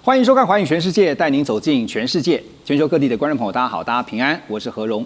欢迎收看《寰宇全世界》，带您走进全世界。全球各地的观众朋友，大家好，大家平安，我是何荣。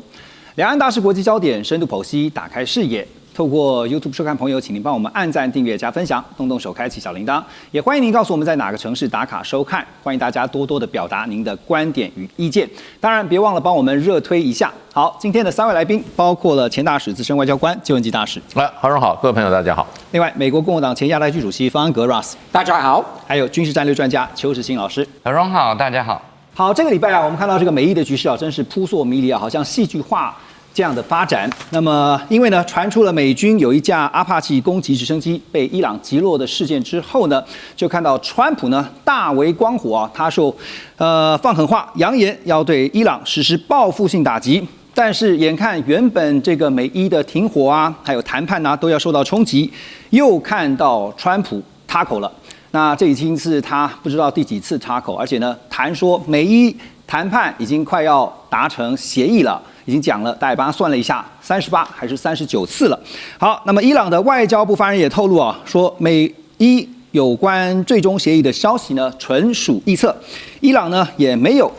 两岸大事国际焦点，深度剖析，打开视野。透过 YouTube 收看朋友，请您帮我们按赞、订阅、加分享，动动手开启小铃铛。也欢迎您告诉我们在哪个城市打卡收看。欢迎大家多多的表达您的观点与意见。当然，别忘了帮我们热推一下。好，今天的3位来宾包括了前大使、资深外交官邱文吉大使。何荣好，各位朋友大家好。另外，美国共和党前亚太区主席方安格 Ross， 大家好。还有军事战略专家邱时新老师。何荣好，大家好。好，这个礼拜啊，我们看到这个美伊的局势啊，真是扑朔迷离啊，好像戏剧化这样的发展。那么，因为呢，传出了美军有一架阿帕奇攻击直升机被伊朗击落的事件之后呢，就看到川普呢大为光火啊，他说，放狠话，扬言要对伊朗实施报复性打击。但是眼看原本这个美伊的停火啊，还有谈判啊，都要受到冲击，又看到川普插口了。那这已经是他不知道第几次插口，而且呢，谈说美伊谈判已经快要达成协议了，已经讲了，大家帮他算了一下，38还是39次了。好，那么伊朗的外交部发言人也透露啊，说美伊有关最终协议的消息呢，纯属臆测，伊朗呢也没有。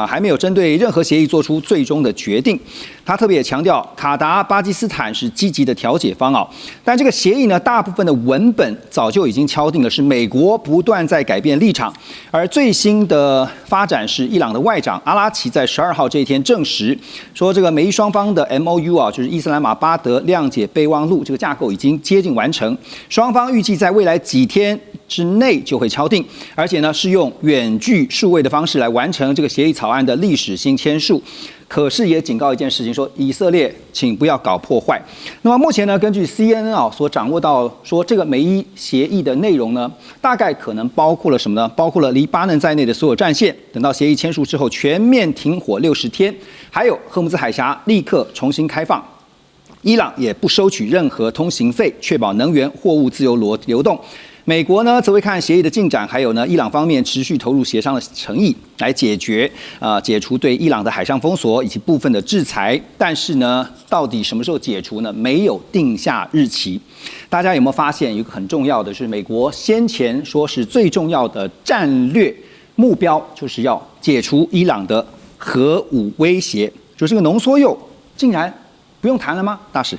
还没有针对任何协议做出最终的决定。他特别也强调，卡达、巴基斯坦是积极的调解方啊。但这个协议呢，大部分的文本早就已经敲定了，是美国不断在改变立场。而最新的发展是，伊朗的外长阿拉奇在12号这一天证实，说这个美伊双方的 MOU 啊，就是伊斯兰马巴德谅解备忘录这个架构已经接近完成，双方预计在未来几天之内就会敲定，而且呢是用远距数位的方式来完成这个协议草案的历史性签署。可是也警告一件事情，说以色列请不要搞破坏。那么目前呢，根据 CNN 啊所掌握到，说这个美伊协议的内容呢，大概可能包括了什么呢？包括了黎巴嫩在内的所有战线，等到协议签署之后全面停火60天，还有荷姆兹海峡立刻重新开放。伊朗也不收取任何通行费，确保能源货物自由流动。美国呢，则会看协议的进展，还有呢，伊朗方面持续投入协商的诚意，来解除对伊朗的海上封锁以及部分的制裁。但是呢，到底什么时候解除呢？没有定下日期。大家有没有发现，有一个很重要的是，美国先前说是最重要的战略目标，就是要解除伊朗的核武威胁，就这个浓缩铀，竟然不用谈了吗？大使？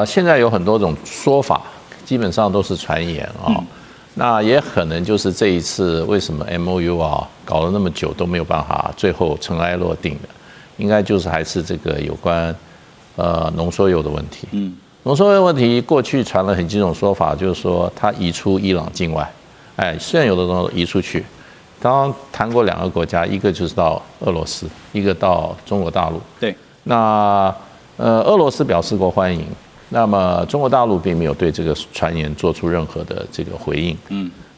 现在有很多种说法。基本上都是传言啊，那也可能就是这一次为什么 MOU 啊搞了那么久都没有办法最后尘埃落定的，应该就是还是这个有关浓缩铀的问题。浓缩铀问题过去传了很几种说法，就是说它移出伊朗境外，虽然有的东西移出去，刚刚谈过2个国家，一个就是到俄罗斯，一个到中国大陆。对，那俄罗斯表示过欢迎。那么中国大陆并没有对这个传言做出任何的这个回应。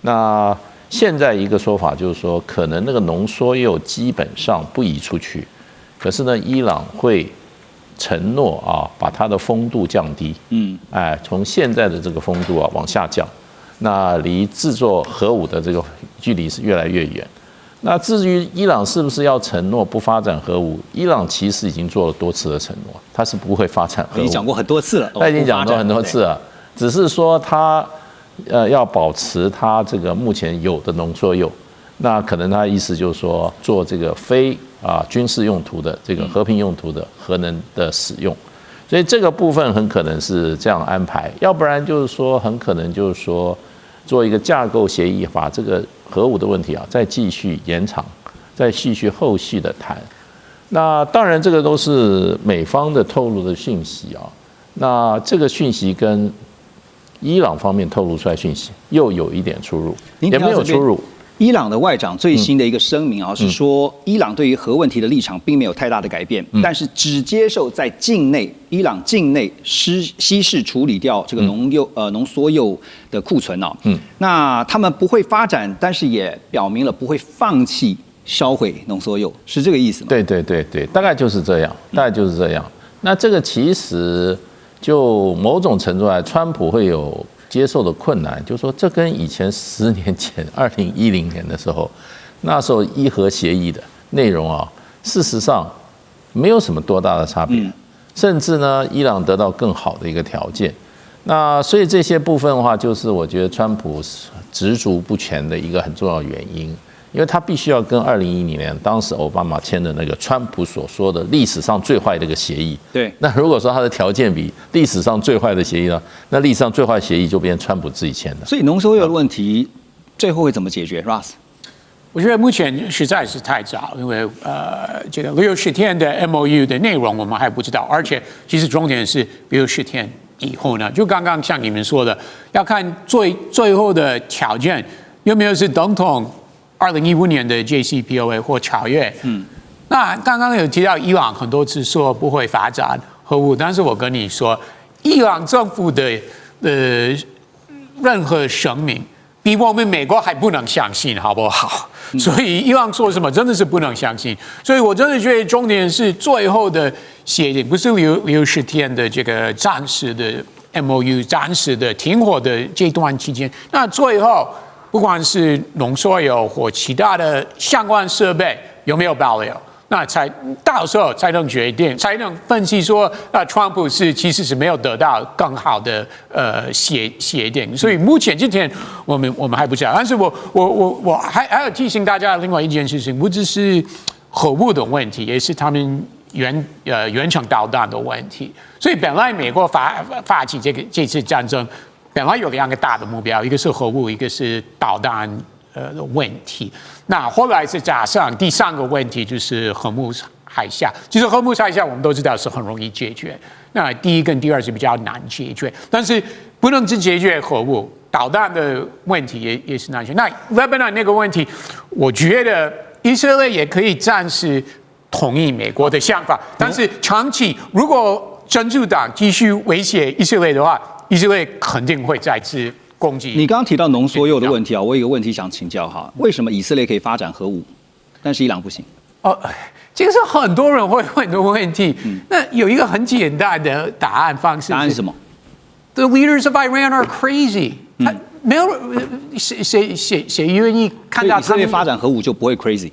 那现在一个说法就是说，可能那个浓缩铀基本上不移出去，可是呢，伊朗会承诺啊，把它的风度降低。从现在的这个风度啊往下降，那离制作核武的这个距离是越来越远。那至于伊朗是不是要承诺不发展核武？伊朗其实已经做了多次的承诺，他是不会发展核武。已经讲过很多次了，他已经讲过很多次了，只是说他要保持他这个目前有的浓缩铀。那可能他意思就是说做这个非军事用途的这个和平用途的核能的使用，所以这个部分很可能是这样安排，要不然就是说很可能就是说做一个架构协议，把这个核武的问题再继续延长，再继续后续的谈。那当然这个都是美方的透露的讯息啊，那这个讯息跟伊朗方面透露出来讯息又有一点出入，也没有出入。伊朗的外长最新的一个声明啊，是说伊朗对于核问题的立场并没有太大的改变，但是只接受在伊朗境内稀释处理掉这个浓缩铀的库存啊。那他们不会发展，但是也表明了不会放弃销毁浓缩铀，是这个意思吗？对，大概就是这样，那这个其实就某种程度来，川普会有接受的困难，就是说这跟以前10年前2010年的时候，那时候伊核协议的内容啊，事实上没有什么多大的差别，甚至呢，伊朗得到更好的一个条件。那所以这些部分的话，就是我觉得川普执着不前的一个很重要的原因，因为他必须要跟2010年当时奥巴马签的那个川普所说的历史上最坏的一个协议。对。那如果说他的条件比历史上最坏的协议呢，那历史上最坏的协议就变成川普自己签的。所以浓缩铀的问题最后会怎么解决 ，Ross？我觉得目前实在是太早，因为这个60天的 MOU 的内容我们还不知道，而且其实重点是60天以后呢，就刚刚像你们说的，要看最后的条件有没有是等同2015年的 JCPOA 或条约。那刚刚有提到伊朗很多次说不会发展核武，但是我跟你说，伊朗政府的任何声明，比我们美国还不能相信，好不好？所以伊朗说什么真的是不能相信。所以我真的觉得重点是最后的协定，不是60天的这个暂时的 MOU， 暂时的停火的这段期间。那最后不管是浓缩铀或其他的相关设备有没有保留，那才到时候才能决定，才能分析说，川普其实是没有得到更好的协定，所以目前今天我们还不知道。但是我还要提醒大家另外一件事情，不只是核武的问题，也是他们远程导弹的问题。所以本来美国发起这次战争，本来有2个大的目标，一个是核武，一个是导弹的问题。那后来是加上第3个问题，就是荷姆海峡。其实荷姆海峡我们都知道是很容易解决，那第1跟第2是比较难解决，但是不能只解决核武，导弹的问题也是难解决。那 Lebanon 那个问题，我觉得以色列也可以暂时同意美国的想法，但是长期如果真主党继续威胁以色列的话，以色列肯定会再次攻击。你刚刚提到浓缩铀的问题啊，我有一个问题想请教哈，为什么以色列可以发展核武，但是伊朗不行？这个是很多人会问的问题。那有一个很简单的答案方式。答案是什么 ？The leaders of Iran are crazy。他没有谁愿意看到以色列发展核武就不会 crazy。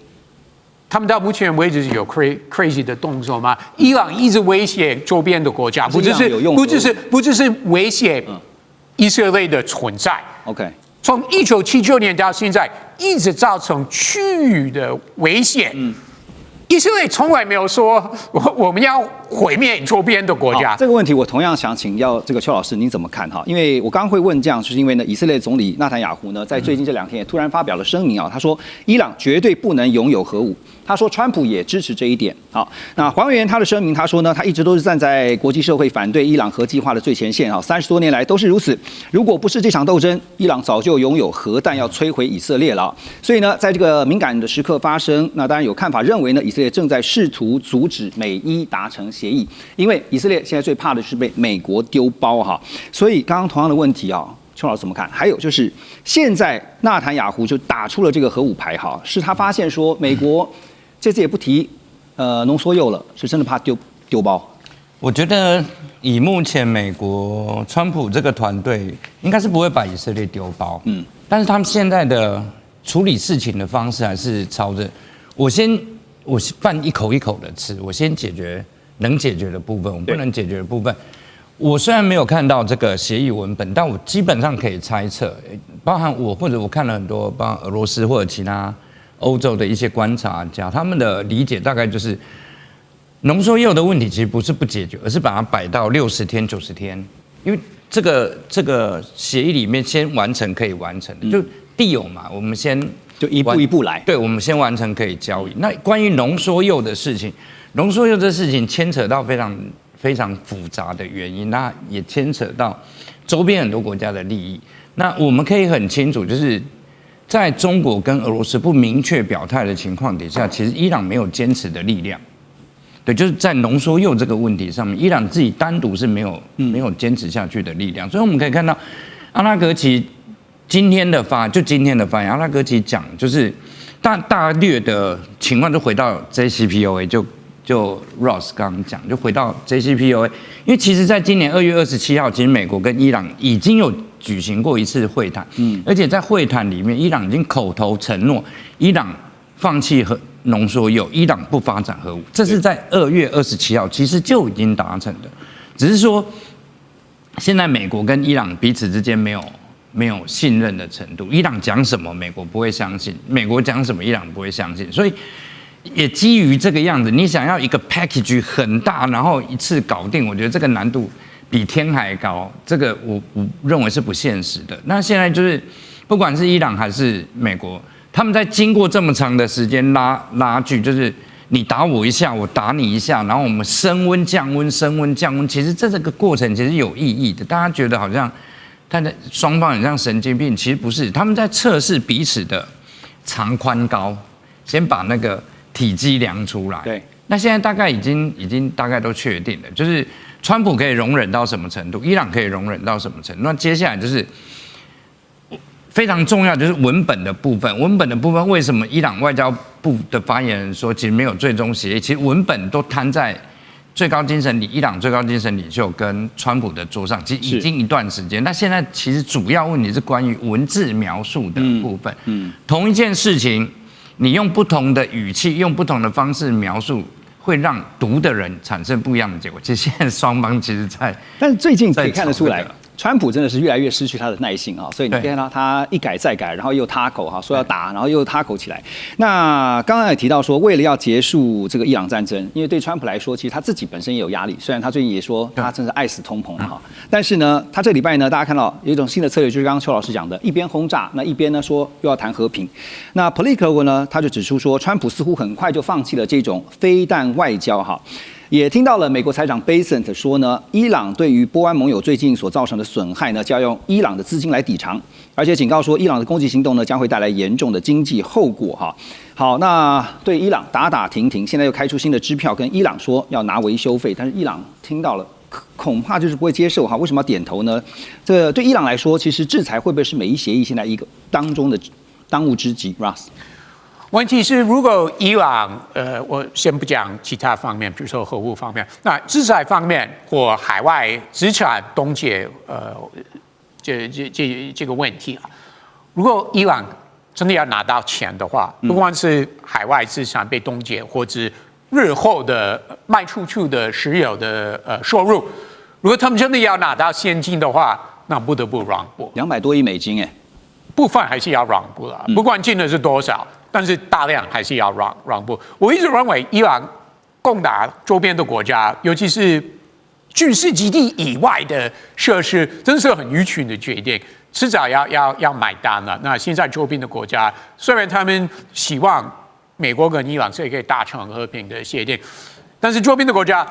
他们到目前为止有 crazy 的动作吗？伊朗一直威胁周边的国家，不只是威胁以色列的存在。OK， 从1979年到现在，一直造成区域的危险。以色列从来没有说我们要毁灭周边的国家。这个问题我同样想请教这个邱老师，您怎么看哈？因为我刚刚会问这样，就是因为呢，以色列总理纳坦雅胡呢，在最近这2天也突然发表了声明啊，他说伊朗绝对不能拥有核武。他说川普也支持这一点。好，那还原他的声明，他说呢，他一直都是站在国际社会反对伊朗核计划的最前线啊，30多年来都是如此。如果不是这场斗争，伊朗早就拥有核弹要摧毁以色列了。所以呢，在这个敏感的时刻发生，那当然有看法认为呢，以色列正在试图阻止美伊达成协议，因为以色列现在最怕的是被美国丢包哈。所以刚刚同样的问题啊。邱老师怎么看？还有就是，现在纳坦雅胡就打出了这个核武牌哈，是他发现说美国这次也不提浓缩铀了，是真的怕丢包。我觉得以目前美国川普这个团队，应该是不会把以色列丢包。但是他们现在的处理事情的方式还是朝着我饭一口一口的吃，我先解决能解决的部分，我不能解决的部分。我虽然没有看到这个协议文本，但我基本上可以猜测，包含我或者我看了很多，包括俄罗斯或者其他欧洲的一些观察家，他们的理解大概就是，浓缩铀的问题其实不是不解决，而是把它摆到60天、90天，因为这个协议里面先完成可以完成的，就地有嘛，我们先就一步一步来，对，我们先完成可以交易。那关于浓缩铀的事情，浓缩铀这事情牵扯到非常复杂的原因，那也牵扯到周边很多国家的利益。那我们可以很清楚，就是在中国跟俄罗斯不明确表态的情况底下，其实伊朗没有坚持的力量。对，就是在浓缩铀这个问题上面，伊朗自己单独是没有坚持下去的力量。所以我们可以看到，阿拉格齐今天的发言，阿拉格齐讲就是大略的情况，就回到 JCPOA 就 Ross 刚刚讲，就回到 JCPOA， 因为其实在今年2月27号，其实美国跟伊朗已经有举行过一次会谈，而且在会谈里面，伊朗已经口头承诺，伊朗放弃浓缩铀，伊朗不发展核武，这是在2月27号其实就已经达成的，只是说现在美国跟伊朗彼此之间没有信任的程度，伊朗讲什么美国不会相信，美国讲什么伊朗不会相信，所以也基于这个样子，你想要一个 package 很大，然后一次搞定，我觉得这个难度比天还高，这个我认为是不现实的。那现在就是不管是伊朗还是美国，他们在经过这么长的时间拉锯，就是你打我一下，我打你一下，然后我们升温降温，升温降温，其实这个过程其实有意义的。大家觉得好像双方很像神经病，其实不是，他们在测试彼此的长宽高，先把那个体积量出来。对，那现在大概已经大概都确定了，就是川普可以容忍到什么程度，伊朗可以容忍到什么程度。那接下来就是非常重要，就是文本的部分。文本的部分，为什么伊朗外交部的发言人说其实没有最终协议？其实文本都摊在最高精神伊朗最高精神领袖跟川普的桌上，其实已经一段时间。那现在其实主要问题是关于文字描述的部分。同一件事情，你用不同的语气，用不同的方式描述，会让读的人产生不一样的结果。其实现在双方其实但是最近可以看得出来，川普真的是越来越失去他的耐性啊，所以你看到他一改再改，然后又他口哈说要打，然后又他口起来。那刚刚也提到说，为了要结束这个伊朗战争，因为对川普来说，其实他自己本身也有压力。虽然他最近也说他真是爱死通膨哈，但是呢，他这礼拜呢，大家看到有一种新的策略，就是刚刚邱老师讲的，一边轰炸，那一边呢说又要谈和平。那 Politico 呢，他就指出说，川普似乎很快就放弃了这种飞弹外交哈。也听到了美国财长 Bessent 说呢，伊朗对于波湾盟友最近所造成的损害呢，就要用伊朗的资金来抵偿，而且警告说，伊朗的攻击行动呢将会带来严重的经济后果哈。好，那对伊朗打停停，现在又开出新的支票，跟伊朗说要拿维修费，但是伊朗听到了，恐怕就是不会接受哈。为什么要点头呢？这对伊朗来说，其实制裁会不会是美伊协议现在一个当中的当务之急 ？Russ。问题是，如果伊朗，我先不讲其他方面，比如说核武方面，那制裁方面或海外资产冻结，这个问题啊，如果伊朗真的要拿到钱的话，不光是海外资产被冻结，或者日后的卖出去的石油的收入，如果他们真的要拿到现金的话，那不得不让步，200多亿美金哎，部分还是要让步了，不管金额是多少。但是大量还是要让步。我一直认为，伊朗攻打周边的国家，尤其是军事基地以外的设施，真是很愚蠢的决定，迟早要买单了。那现在周边的国家，虽然他们希望美国跟伊朗是可以达成和平的协定，但是周边的国家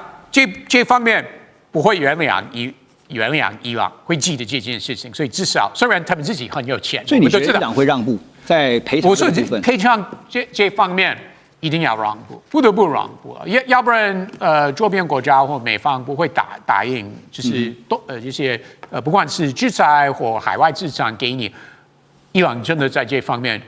这方面不会原谅伊朗，会记得这件事情。所以至少，虽然他们自己很有钱，所以你觉得伊朗会让步？在赔偿这部分，赔偿这方面一定要让步，不得不让步，要不然周边国家或美方不会答应，就是这些不管是制裁或海外资产给你，伊朗真的在这方面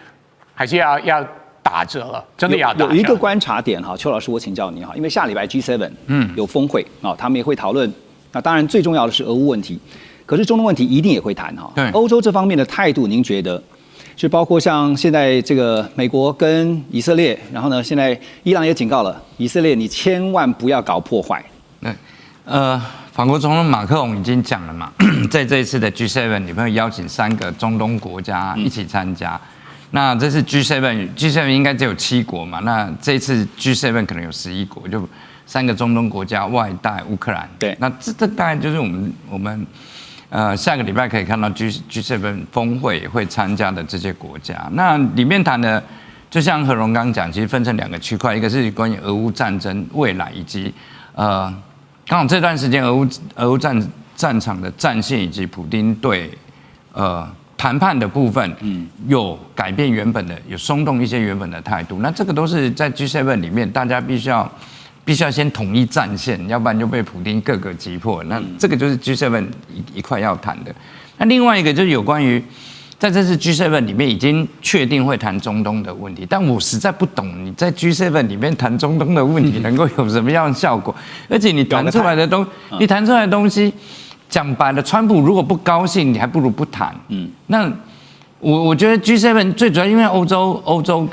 还是要打折了，真的要打折。有一个观察点哈，邱老师我请教你哈，因为下礼拜 G7 有峰会啊，他们也会讨论，那当然最重要的是俄乌问题，可是中东问题一定也会谈哈。欧洲这方面的态度，您觉得？就包括像现在这个美国跟以色列，然后呢，现在伊朗也警告了以色列，你千万不要搞破坏。对，法国总统马克龙已经讲了嘛，在这一次的 G7 里面邀请3个中东国家一起参加。那这次 G7 应该只有7国嘛，那这一次 G7 可能有11国，就3个中东国家外带乌克兰。对，那这大概就是我们。下个礼拜可以看到 G7 峰会会参加的这些国家，那里面谈的，就像何荣刚讲，其实分成2个区块，一个是关于俄乌战争未来，以及刚好这段时间俄乌战场的战线以及普丁对谈判的部分，有改变原本的，有松动一些原本的态度，那这个都是在 G7 里面大家必须要先统一战线，要不然就被普丁各个击破。那这个就是 G7 一块要谈的。那另外一个就是有关于在这次 G7 里面已经确定会谈中东的问题，但我实在不懂你在 G7 里面谈中东的问题能够有什么样的效果，而且你谈出来的东西，讲白了，川普如果不高兴，你还不如不谈。那我觉得 G7 最主要因为欧洲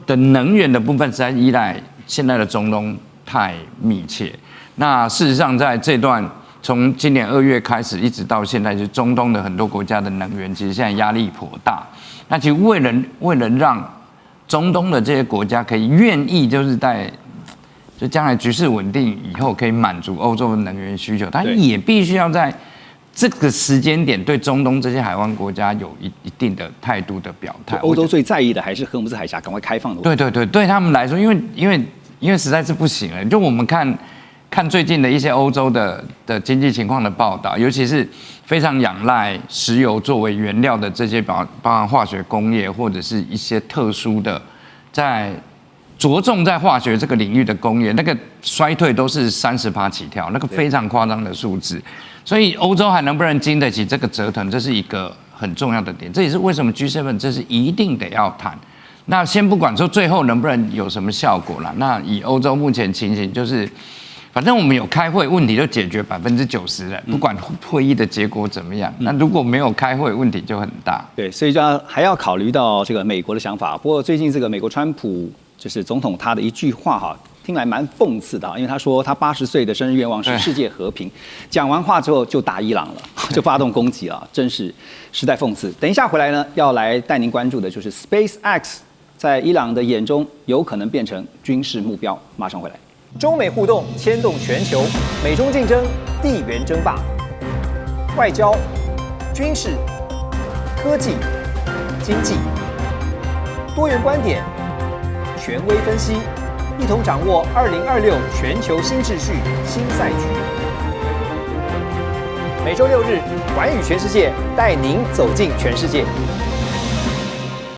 的能源的部分实在依赖现在的中东太密切，那事实上在这从今年2月开始一直到现在，就中东的很多国家的能源其实现在压力颇大。那其实为了让中东的这些国家可以愿意就将来局势稳定以后可以满足欧洲的能源需求，它也必须要在这个时间点对中东这些海湾国家有一定的态度的表态。欧洲最在意的还是荷姆斯海峡赶快开放的问题。对他们来说，因为实在是不行了。就我们看最近的一些欧洲的经济情况的报道，尤其是非常仰赖石油作为原料的这些包含化学工业或者是一些特殊的着重在化学这个领域的工业，那个衰退都是30%起跳，那个非常夸张的数字。所以欧洲还能不能经得起这个折腾，这是一个很重要的点。这也是为什么 G7 这是一定得要谈。那先不管说最后能不能有什么效果啦，那以欧洲目前情形就是，反正我们有开会，问题就解决90%了，不管会议的结果怎么样。那如果没有开会，问题就很大。对，所以还要考虑到这个美国的想法。不过最近这个美国川普就是总统他的一句话哈，听来蛮讽刺的，因为他说他80岁的生日愿望是世界和平，讲完话之后就打伊朗了，就发动攻击了，真是实在讽刺。等一下回来呢，要来带您关注的就是 SpaceX 在伊朗的眼中有可能变成军事目标。马上回来。中美互动牵动全球，美中竞争，地缘争霸，外交、军事、科技、经济，多元观点，权威分析，一同掌握2026全球新秩序、新赛局。每周6日，寰宇全世界带您走进全世界。